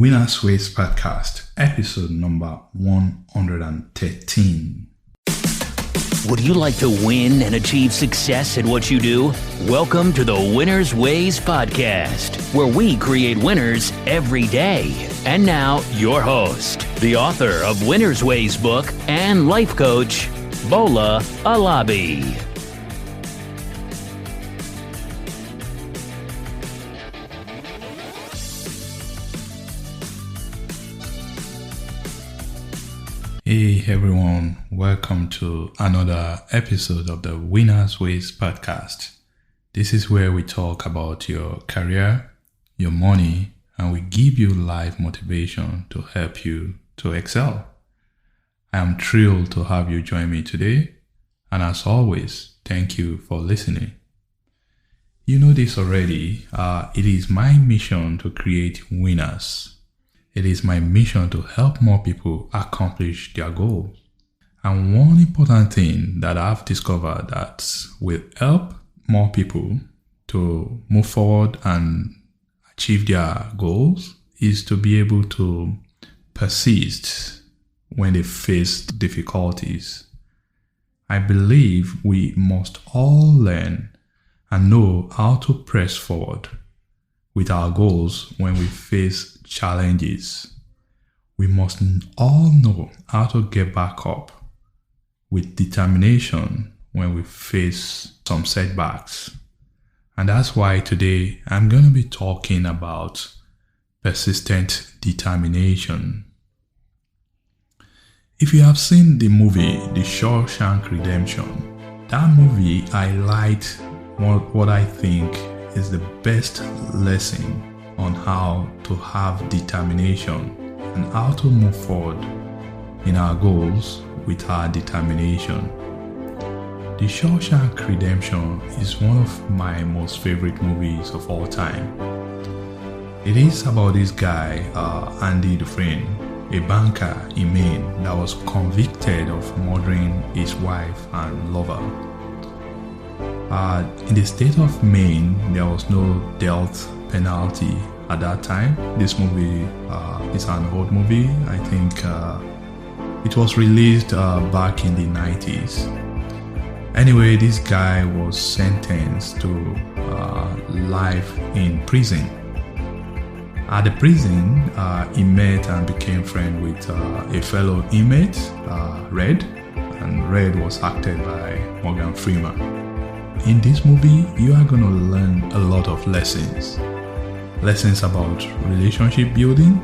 Winners Ways Podcast, episode number 113. Would you like to win and achieve success at what you do? Welcome to the Winners Ways Podcast, where we create winners every day. And now, your host, the author of Winners Ways book and life coach, Bola Alabi. Hey everyone, welcome to another episode of the Winners Ways Podcast. This is where we talk about your career, your money, and we give you life motivation to help you to excel. I am thrilled to have you join me today, and as always, thank you for listening. You know this already, it is my mission to create winners. It is my mission to help more people accomplish their goals. And one important thing that I've discovered that will help more people to move forward and achieve their goals is to be able to persist when they face difficulties. I believe we must all learn and know how to press forward with our goals when we face challenges. We must all know how to get back up with determination when we face some setbacks. And that's why today I'm going to be talking about persistent determination. If you have seen the movie The Shawshank Redemption, that movie highlights what I think is the best lesson on how to have determination and how to move forward in our goals with our determination. The Shawshank Redemption is one of my most favorite movies of all time. It is about this guy, Andy Dufresne, a banker in Maine that was convicted of murdering his wife and lover. In the state of Maine, there was no death penalty at that time. This movie is an old movie. I think it was released back in the 90s. Anyway, this guy was sentenced to life in prison. At the prison, he met and became friends with a fellow inmate, Red, and Red was acted by Morgan Freeman. In this movie, you are going to learn a lot of lessons. Lessons about relationship building,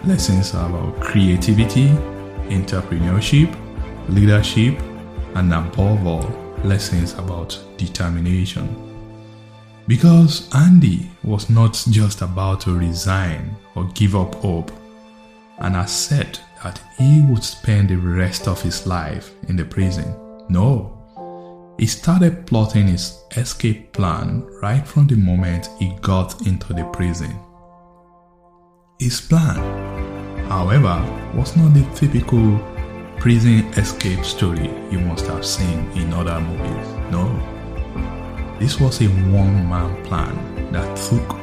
lessons about creativity, entrepreneurship, leadership, and above all, lessons about determination. Because Andy was not just about to resign or give up hope and accept that he would spend the rest of his life in the prison. No. He started plotting his escape plan right from the moment he got into the prison. His plan, however, was not the typical prison escape story you must have seen in other movies. No. This was a one-man plan that took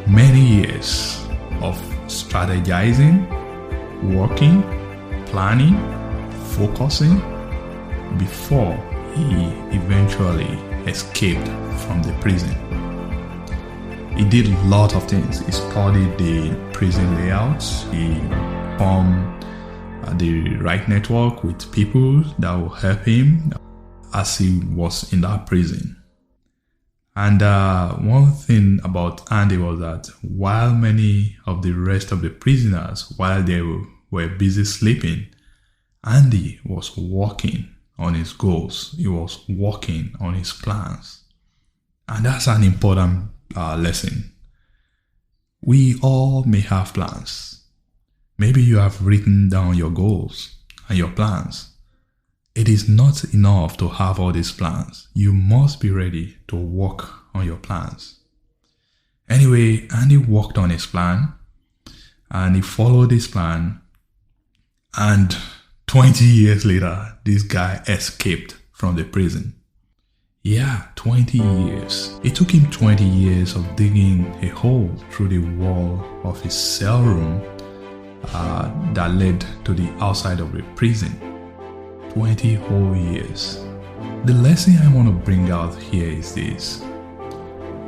many years of strategizing, working, planning, focusing before he eventually escaped from the prison. He did a lot of things. He studied the prison layouts. He formed the right network with people that will help him as he was in that prison. And one thing about Andy was that while many of the rest of the prisoners, while they were busy sleeping, Andy was working on his goals. He was working on his plans. And that's an important lesson. We all may have plans. Maybe you have written down your goals and your plans. It is not enough to have all these plans. You must be ready to work on your plans. Anyway, Andy worked on his plan and he followed his plan, and 20 years later, this guy escaped from the prison. Yeah, 20 years. It took him 20 years of digging a hole through the wall of his cell room that led to the outside of a prison. 20 whole years. The lesson I want to bring out here is this.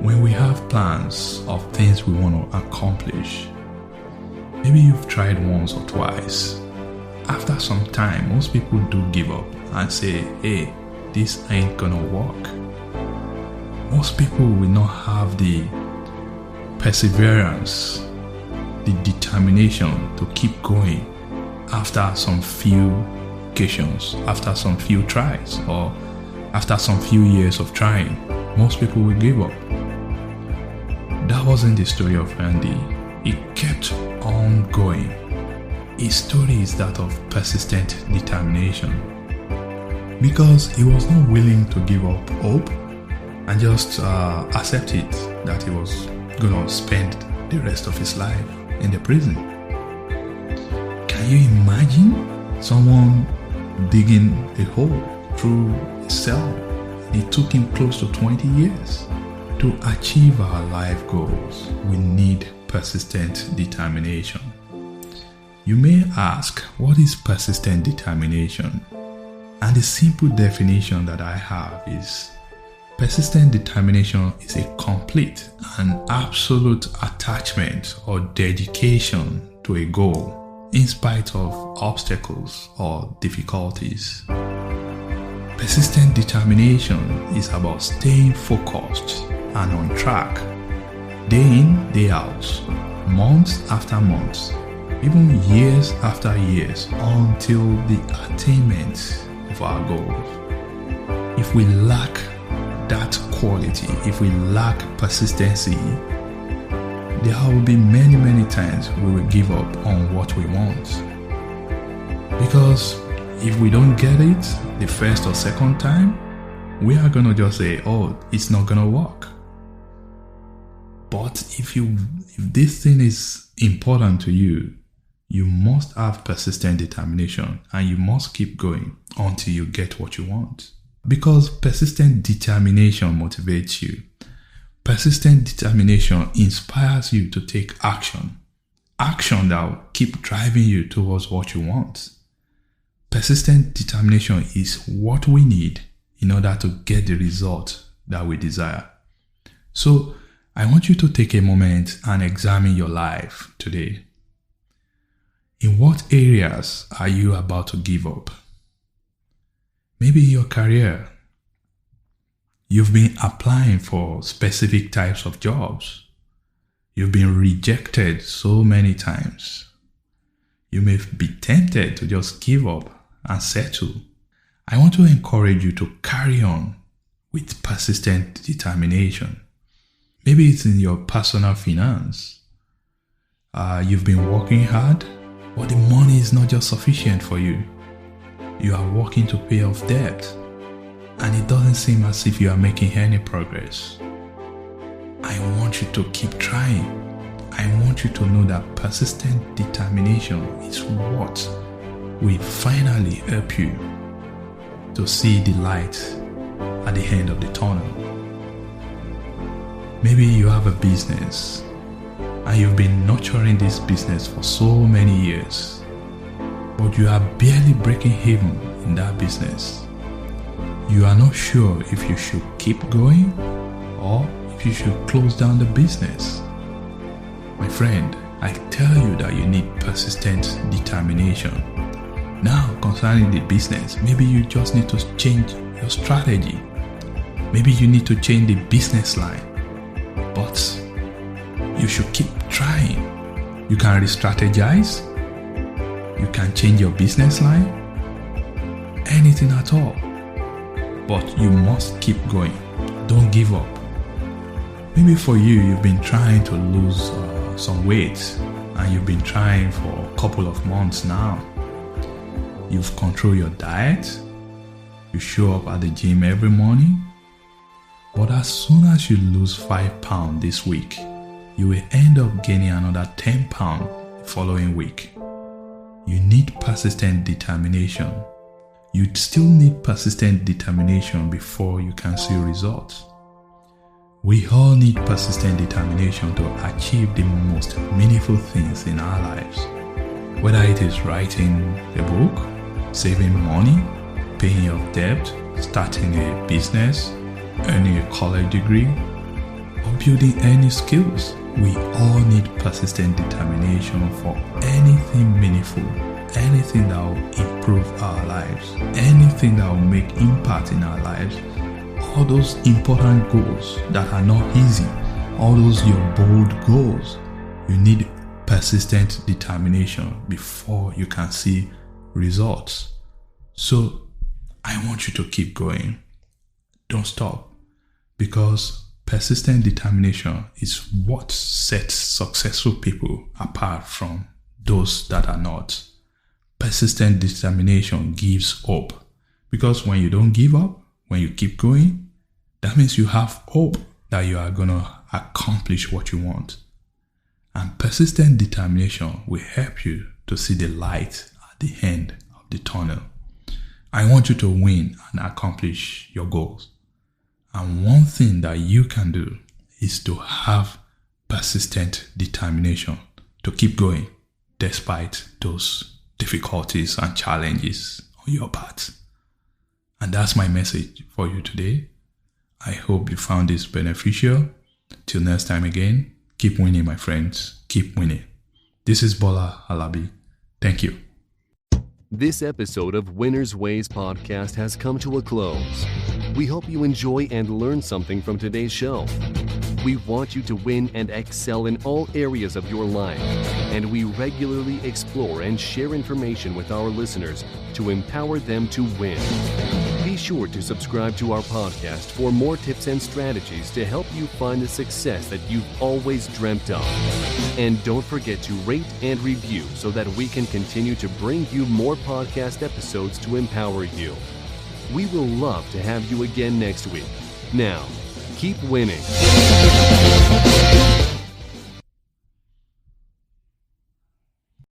When we have plans of things we want to accomplish, maybe you've tried once or twice. After some time, most people do give up and say, hey, this ain't gonna work. Most people will not have the perseverance, the determination to keep going after some few occasions, after some few tries, or after some few years of trying. Most people will give up. That wasn't the story of Andy. He kept on going. His story is that of persistent determination, because he was not willing to give up hope and just accept it that he was going to spend the rest of his life in the prison. Can you imagine someone digging a hole through a cell? It took him close to 20 years. To achieve our life goals, we need persistent determination. You may ask, what is persistent determination? And the simple definition that I have is, persistent determination is a complete and absolute attachment or dedication to a goal in spite of obstacles or difficulties. Persistent determination is about staying focused and on track, day in, day out, months after months, even years after years, until the attainment of our goals. If we lack that quality, if we lack persistency, there will be many times we will give up on what we want. Because if we don't get it the first or second time, we are going to just say, oh, it's not going to work. But if this thing is important to you, you must have persistent determination and you must keep going until you get what you want. Because persistent determination motivates you. Persistent determination inspires you to take action. Action that will keep driving you towards what you want. Persistent determination is what we need in order to get the result that we desire. So, I want you to take a moment and examine your life today. In what areas are you about to give up? Maybe your career. You've been applying for specific types of jobs. You've been rejected so many times. You may be tempted to just give up and settle. I want to encourage you to carry on with persistent determination. Maybe it's in your personal finance. You've been working hard, but the money is not just sufficient for you. You are working to pay off debt, and it doesn't seem as if you are making any progress. I want you to keep trying. I want you to know that persistent determination is what will finally help you to see the light at the end of the tunnel. Maybe you have a business and you've been nurturing this business for so many years, but you are barely breaking even in that business. You are not sure if you should keep going or if you should close down the business. My friend, I tell you that you need persistent determination. Now, concerning the business, maybe you just need to change your strategy. Maybe you need to change the business line. But you should keep trying. You can re-strategize. You can change your business line. Anything at all. But you must keep going. Don't give up. Maybe for you, you've been trying to lose some weight and you've been trying for a couple of months now. You've controlled your diet. You show up at the gym every morning. But as soon as you lose 5 pounds this week, you will end up gaining another 10 pounds the following week. You need persistent determination. you still need persistent determination before you can see results. We all need persistent determination to achieve the most meaningful things in our lives. Whether it is writing a book, saving money, paying your debt, starting a business, earning a college degree, or building any skills, we all need persistent determination for anything meaningful, anything that will improve our lives, anything that will make impact in our lives. All those important goals that are not easy, all those your bold goals, you need persistent determination before you can see results. So I want you to keep going. Don't stop, because persistent determination is what sets successful people apart from those that are not. Persistent determination gives hope, because when you don't give up, when you keep going, that means you have hope that you are going to accomplish what you want. And persistent determination will help you to see the light at the end of the tunnel. I want you to win and accomplish your goals. And one thing that you can do is to have persistent determination to keep going despite those difficulties and challenges on your path. And that's my message for you today. I hope you found this beneficial. Till next time again, keep winning, my friends. Keep winning. This is Bola Alabi. Thank you. This episode of Winner's Ways podcast has come to a close. We hope you enjoy and learn something from today's show. We want you to win and excel in all areas of your life, and we regularly explore and share information with our listeners to empower them to win. Be sure to subscribe to our podcast for more tips and strategies to help you find the success that you've always dreamt of. And don't forget to rate and review so that we can continue to bring you more podcast episodes to empower you. We will love to have you again next week. Now, keep winning.